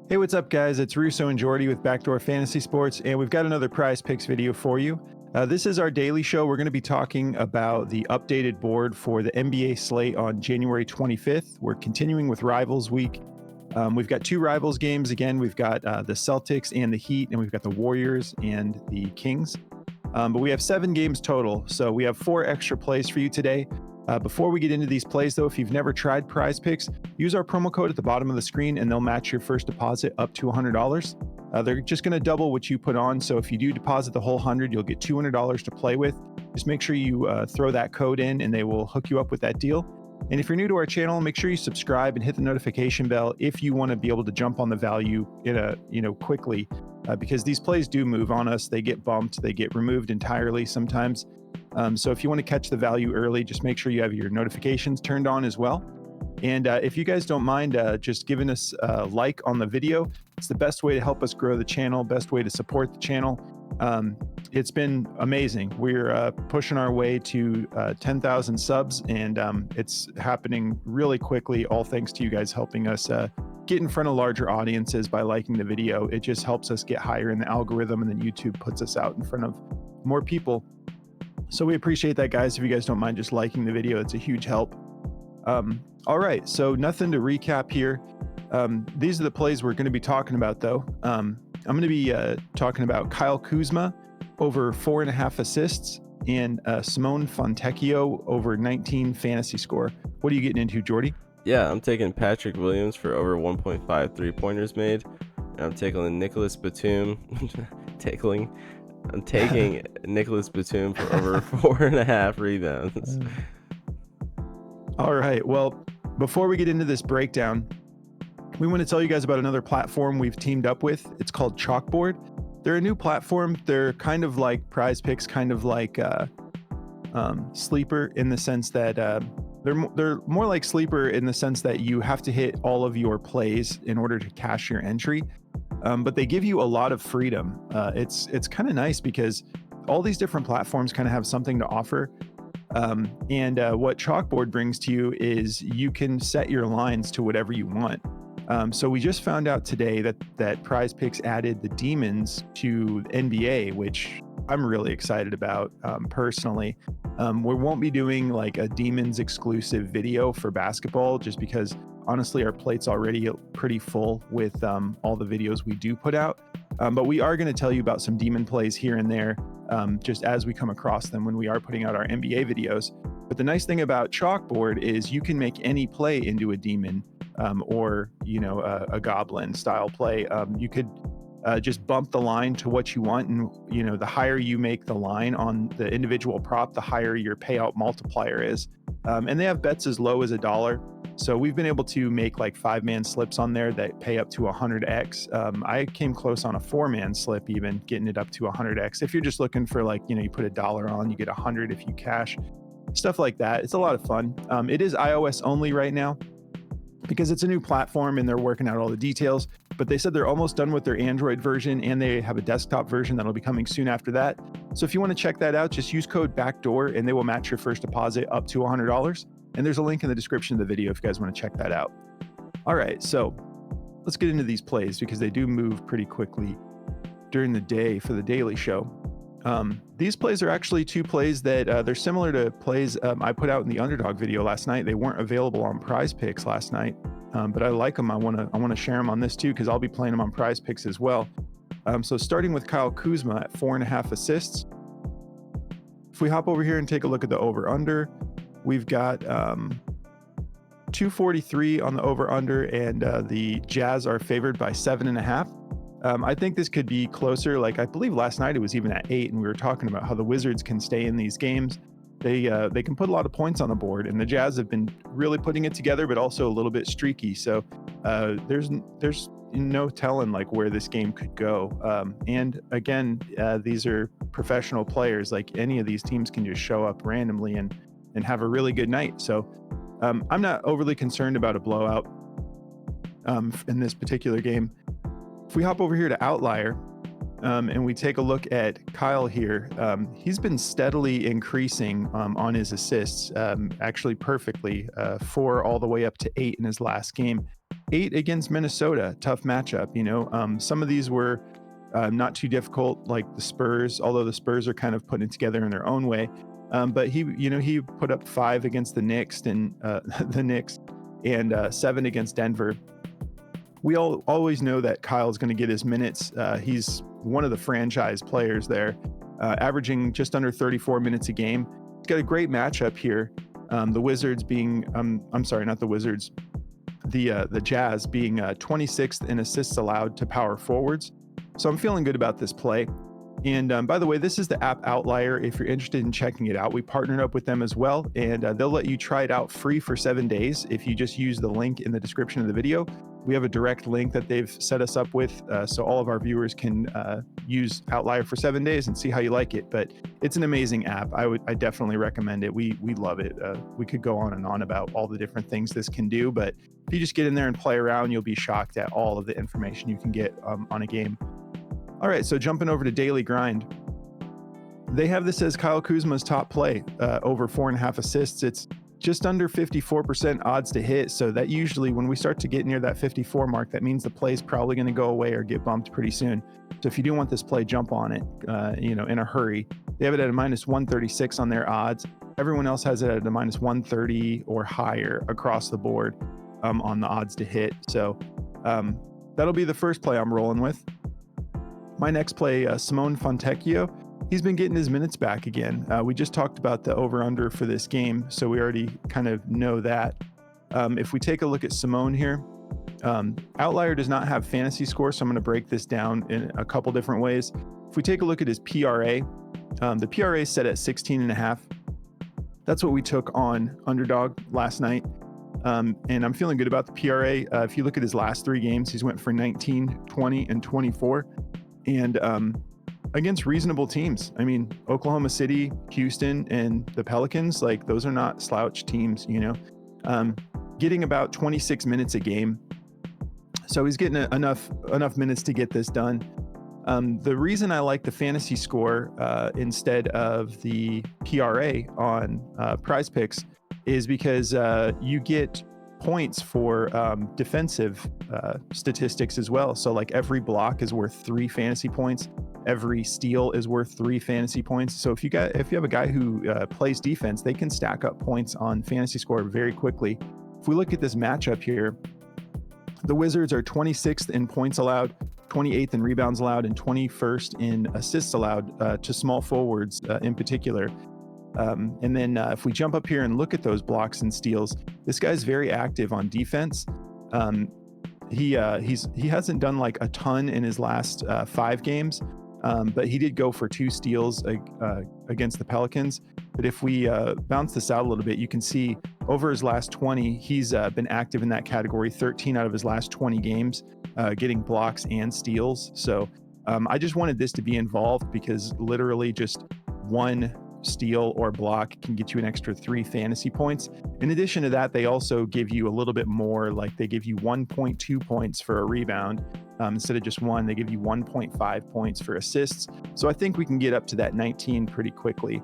Hey, what's up, guys? It's Russo and Jordy with Backdoor Fantasy Sports, and we've got another Prize Picks video for you. This is our daily show. We're going to be talking about the updated board for the NBA slate on January 25th. We're continuing with Rivals Week. We've got two Rivals games. Again, we've got the Celtics and the Heat, and we've got the Warriors and the Kings. But we have 7 games total, so we have 4 extra plays for you today. Before we get into these plays, though, if you've never tried Prize Picks, use our promo code at the bottom of the screen and they'll match your first deposit up to $100. They're just going to double what you put on. So if you do deposit the whole 100, you'll get $200 to play with. Just make sure you throw that code in and they will hook you up with that deal. And if you're new to our channel, make sure you subscribe and hit the notification bell if you want to be able to jump on the value quickly, because these plays do move on us. They get bumped, they get removed entirely sometimes. So if you want to catch the value early, just make sure you have your notifications turned on as well. And if you guys don't mind just giving us a like on the video, it's the best way to help us grow the channel, best way to support the channel. It's been amazing. We're pushing our way to 10,000 subs, and it's happening really quickly, all thanks to you guys helping us get in front of larger audiences by liking the video. It just helps us get higher in the algorithm, and then YouTube puts us out in front of more people. So we appreciate that, guys. If you guys don't mind just liking the video, it's a huge help. All right, so nothing to recap here. These are the plays we're going to be talking about, though. I'm going to be talking about Kyle Kuzma over 4.5 assists and Simone Fontecchio over 19 fantasy score. What are you getting into, Jordy? Yeah, I'm taking Patrick Williams for over 1.5 3-pointers made. And I'm taking Nicholas Batum. I'm taking Nicholas Batum for over 4.5 rebounds. All right. Well, before we get into this breakdown, we want to tell you guys about another platform we've teamed up with. It's called Chalkboard. They're a new platform. They're kind of like Prize Picks, kind of like Sleeper, in the sense that they're more like Sleeper in the sense that you have to hit all of your plays in order to cash your entry. But they give you a lot of freedom. It's kind of nice because all these different platforms kind of have something to offer. And what Chalkboard brings to you is you can set your lines to whatever you want. So we just found out today that Prize Picks added the Demons to NBA, which I'm really excited about personally. We won't be doing like a Demons exclusive video for basketball just because honestly our plate's already pretty full with all the videos we do put out. But we are going to tell you about some Demon plays here and there just as we come across them when we are putting out our NBA videos. But the nice thing about Chalkboard is you can make any play into a Demon or a Goblin style play. You could just bump the line to what you want, and the higher you make the line on the individual prop, the higher your payout multiplier is. And they have bets as low as $1. So we've been able to make like 5-man slips on there that pay up to 100x. I came close on a 4-man slip, even getting it up to 100x. If you're just looking for like, you put $1 on, you get 100 if you cash, stuff like that. It's a lot of fun. It is iOS only right now because it's a new platform and they're working out all the details, but they said they're almost done with their Android version and they have a desktop version that'll be coming soon after that. So if you want to check that out, just use code BACKDOOR and they will match your first deposit up to $100. And there's a link in the description of the video if you guys want to check that out. All right, so let's get into these plays because they do move pretty quickly during the day for the daily show. These plays are actually 2 plays that they're similar to plays I put out in the Underdog video last night. They weren't available on Prize Picks last night, but I like them. I want to share them on this too because I'll be playing them on Prize Picks as well. So starting with Kyle Kuzma at 4.5 assists. If we hop over here and take a look at the over/under, we've got 243 on the over/under, and the Jazz are favored by 7.5. I think this could be closer. Like I believe last night it was even at 8, and we were talking about how the Wizards can stay in these games. They can put a lot of points on the board, and the Jazz have been really putting it together, but also a little bit streaky. So there's no telling like where this game could go. And again, these are professional players. Like any of these teams can just show up randomly and have a really good night. So I'm not overly concerned about a blowout in this particular game. If we hop over here to Outlier and we take a look at Kyle here, he's been steadily increasing on his assists, actually perfectly, 4 all the way up to 8 in his last game. 8 against Minnesota. Tough matchup. Some of these were not too difficult, like the Spurs, although the Spurs are kind of putting it together in their own way. But he put up 5 against the Knicks and the Knicks, and 7 against Denver. We always know that Kyle's going to get his minutes. He's one of the franchise players there, averaging just under 34 minutes a game. He's got a great matchup here. The Wizards being, I'm sorry, not the Wizards, the Jazz being 26th in assists allowed to power forwards. So I'm feeling good about this play. And by the way, this is the app Outlier. If you're interested in checking it out, we partnered up with them as well, and they'll let you try it out free for 7 days if you just use the link in the description of the video. We have a direct link that they've set us up with, so all of our viewers can use Outlier for 7 days and see how you like it. But it's an amazing app. I definitely recommend it. We love it. We could go on and on about all the different things this can do, but if you just get in there and play around, you'll be shocked at all of the information you can get on a game. All right, so jumping over to Daily Grind. They have this as Kyle Kuzma's top play, over 4.5 assists. It's just under 54% odds to hit. So that usually, when we start to get near that 54 mark, that means the play is probably going to go away or get bumped pretty soon. So if you do want this play, jump on it, in a hurry. They have it at a minus 136 on their odds. Everyone else has it at a minus 130 or higher across the board on the odds to hit. So that'll be the first play I'm rolling with. My next play, Simone Fontecchio. He's been getting his minutes back again. We just talked about the over-under for this game, so we already kind of know that. If we take a look at Simone here, Outlier does not have fantasy score, so I'm going to break this down in a couple different ways. If we take a look at his PRA, the PRA is set at 16.5. That's what we took on Underdog last night. And I'm feeling good about the PRA. If you look at his last 3 games, he's went for 19, 20, and 24. And against reasonable teams. I mean, Oklahoma City, Houston, and the Pelicans, like those are not slouch teams, getting about 26 minutes a game. So he's getting enough minutes to get this done. The reason I like the fantasy score instead of the PRA on Prize Picks is because you get points for defensive statistics as well. So like every block is worth 3 fantasy points. Every steal is worth 3 fantasy points. So if you have a guy who plays defense, they can stack up points on fantasy score very quickly. If we look at this matchup here, the Wizards are 26th in points allowed, 28th in rebounds allowed, and 21st in assists allowed to small forwards in particular. And then if we jump up here and look at those blocks and steals, this guy's very active on defense. He hasn't done like a ton in his last 5 games, but he did go for 2 steals against the Pelicans. But if we bounce this out a little bit, you can see over his last 20, he's been active in that category 13 out of his last 20 games, getting blocks and steals. So I just wanted this to be involved because literally just one steal or block can get you an extra 3 fantasy points. In addition to that, they also give you a little bit more, like they give you 1.2 points for a rebound. Instead of just 1, they give you 1.5 points for assists. So I think we can get up to that 19 pretty quickly.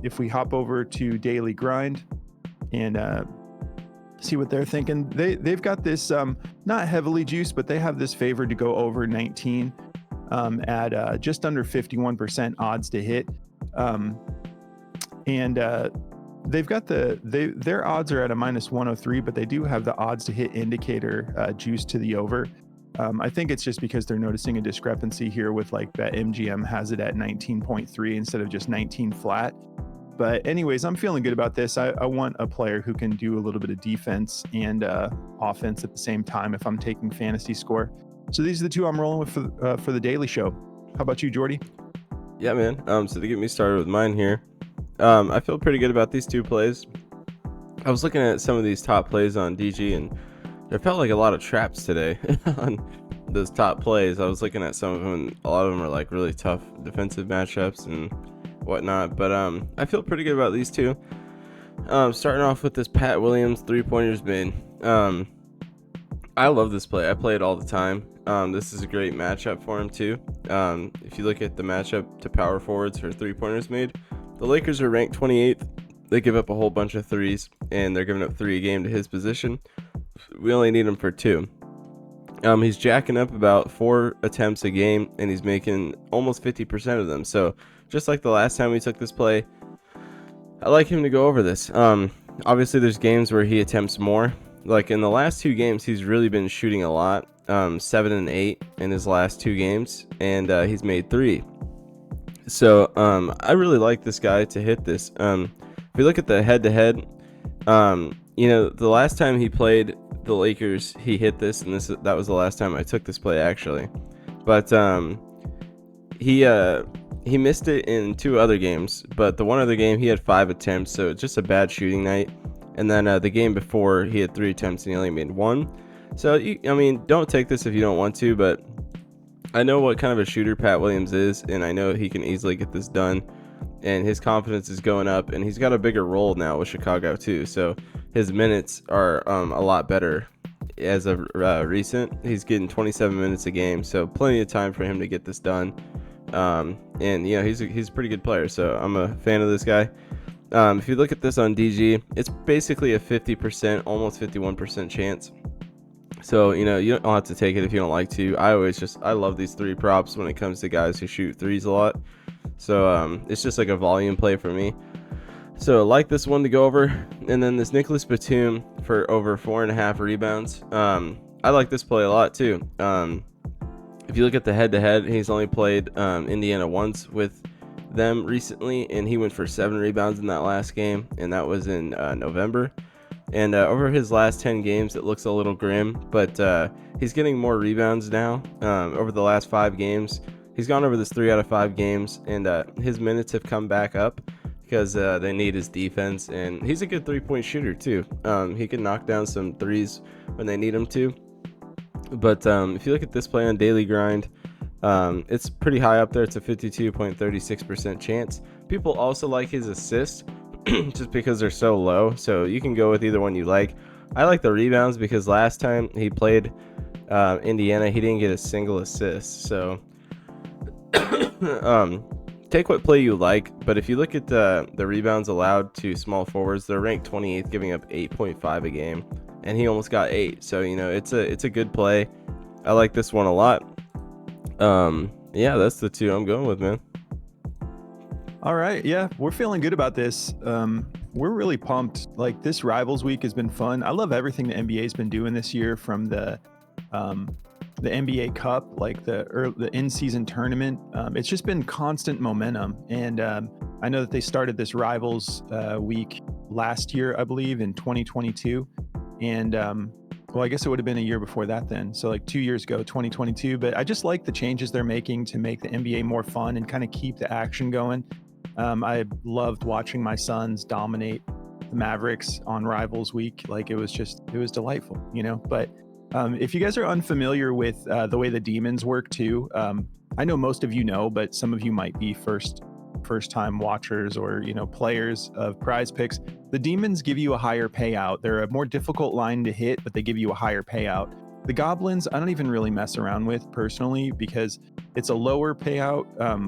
If we hop over to Daily Grind and see what they're thinking, they've got this not heavily juiced, but they have this favored to go over 19 at just under 51% odds to hit. They've got their odds are at a minus 103, but they do have the odds to hit indicator juice to the over. I think it's just because they're noticing a discrepancy here with like BetMGM has it at 19.3 instead of just 19 flat. But anyways, I'm feeling good about this. I want a player who can do a little bit of defense and offense at the same time if I'm taking fantasy score. So these are the 2 I'm rolling with for the daily show. How about you, Jordy? Yeah, man. So to get me started with mine here, I feel pretty good about these 2 plays. I was looking at some of these top plays on DG, and there felt like a lot of traps today on those top plays. I was looking at some of them, and a lot of them are like really tough defensive matchups and whatnot. But I feel pretty good about these 2. Starting off with this Pat Williams 3-pointers made. I love this play. I play it all the time. This is a great matchup for him too. If you look at the matchup to power forwards for 3-pointers made, the Lakers are ranked 28th. They give up a whole bunch of threes, and they're giving up 3 a game to his position. We only need him for 2. He's jacking up about 4 attempts a game, and he's making almost 50% of them. So just like the last time we took this play, I like him to go over this. Obviously, there's games where he attempts more. Like in the last 2 games, he's really been shooting a lot. 7 and 8 in his last 2 games, and he's made 3. So I really like this guy to hit this. If you look at the head-to-head, the last time he played the Lakers, he hit this, and that was the last time I took this play actually. But he missed it in 2 other games, but the one other game he had 5 attempts, so just a bad shooting night. And then the game before he had 3 attempts and he only made 1. So don't take this if you don't want to, but I know what kind of a shooter Pat Williams is, and I know he can easily get this done. And his confidence is going up, and he's got a bigger role now with Chicago too. So his minutes are a lot better as of recent. He's getting 27 minutes a game, so plenty of time for him to get this done. He's a pretty good player, so I'm a fan of this guy. If you look at this on DG, it's basically a 50%, almost 51% chance. So, you don't have to take it if you don't like to. I love these 3 props when it comes to guys who shoot threes a lot. So, it's just like a volume play for me. So, I like this one to go over. And then this Nicholas Batum for over 4.5 rebounds. I like this play a lot too. If you look at the head-to-head, he's only played Indiana once with them recently, and he went for 7 rebounds in that last game, and that was in November. And over his last 10 games, it looks a little grim, but he's getting more rebounds now. Over the last 5 games, he's gone over this 3 out of 5 games, and his minutes have come back up because they need his defense, and he's a good 3-point shooter too. He can knock down some threes when they need him to. But if you look at this play on Daily Grind, it's pretty high up there. It's a 52.36% chance. People also like his assists just because they're so low. So you can go with either one you like. I like the rebounds because last time he played Indiana, he didn't get a single assist. So take what play you like. But if you look at the rebounds allowed to small forwards, they're ranked 28th, giving up 8.5 a game. And he almost got 8. So, it's a good play. I like this one a lot. That's the 2 I'm going with, man. All right. Yeah, we're feeling good about this. We're really pumped. Like, this Rivals Week has been fun. I love everything the NBA's been doing this year, from the NBA Cup, like the in-season tournament. It's just been constant momentum. And I know that they started this Rivals Week last year, I believe, in 2022. And I guess it would have been a year before that then. So like 2 years ago, 2022. But I just like the changes they're making to make the NBA more fun and kind of keep the action going. I loved watching my Suns dominate the Mavericks on Rivals Week. Like, it was delightful, But if you guys are unfamiliar with the way the Demons work too, I know most of you know, but some of you might be first time watchers or players of Prize Picks. The Demons give you a higher payout. They're a more difficult line to hit, but they give you a higher payout. The Goblins, I don't even really mess around with personally, because it's a lower payout,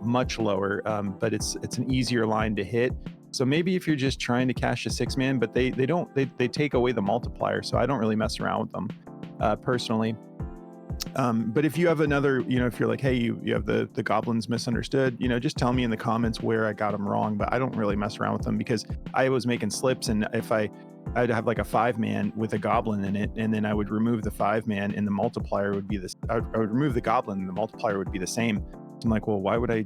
much lower, but it's an easier line to hit. So maybe if you're just trying to cash a 6-man, but they take away the multiplier, so I don't really mess around with them personally. But if you have another, if you're like, hey, you have the Goblins misunderstood, just tell me in the comments where I got them wrong. But I don't really mess around with them because I was making slips, and if I'd have like a 5-man with a Goblin in it, and then I would remove the 5-man, and the multiplier would be this. I would remove the Goblin, and the multiplier would be the same. So I'm like, well, why would I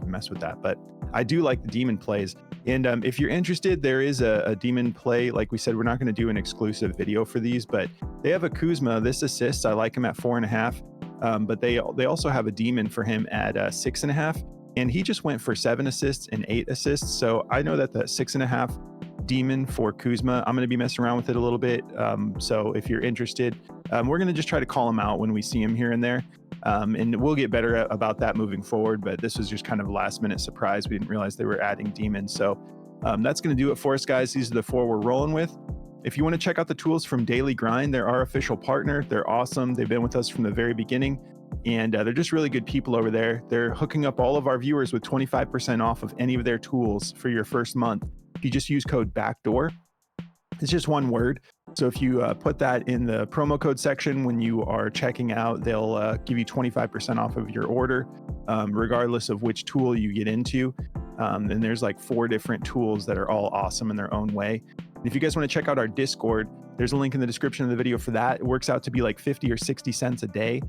mess with that? But I do like the Demon plays. And if you're interested, there is a Demon play. Like we said, we're not going to do an exclusive video for these, but they have a Kuzma. This assists, I like him at 4.5. But they also have a Demon for him at 6.5. And he just went for 7 assists and 8 assists. So I know that the 6.5 Demon for Kuzma, I'm going to be messing around with it a little bit. So if you're interested, we're going to just try to call him out when we see him here and there. And we'll get better about that moving forward. But this was just kind of a last minute surprise. We didn't realize they were adding Demons. So that's going to do it for us, guys. These are the 4 we're rolling with. If you want to check out the tools from Daily Grind, they're our official partner. They're awesome. They've been with us from the very beginning. And they're just really good people over there. They're hooking up all of our viewers with 25% off of any of their tools for your first month. If you just use code BACKDOOR, it's just one word. So if you put that in the promo code section when you are checking out, they'll give you 25% off of your order, regardless of which tool you get into. And there's like 4 different tools that are all awesome in their own way. And if you guys want to check out our Discord, there's a link in the description of the video for that. It works out to be like 50 or 60 cents a day,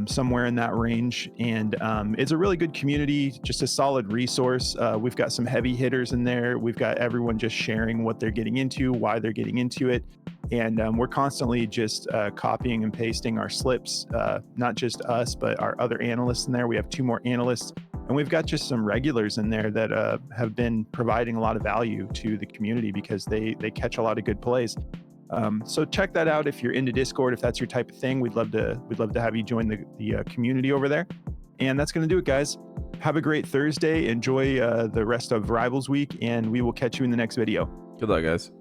somewhere in that range. And it's a really good community, just a solid resource. We've got some heavy hitters in there. We've got everyone just sharing what they're getting into, why they're getting into it. And we're constantly just copying and pasting our slips, not just us, but our other analysts in there. We have 2 more analysts, and we've got just some regulars in there that have been providing a lot of value to the community because they catch a lot of good plays. So check that out if you're into Discord, if that's your type of thing. We'd love to have you join the community over there. And that's going to do it, guys. Have a great Thursday. Enjoy the rest of Rivals Week, and we will catch you in the next video. Good luck, guys.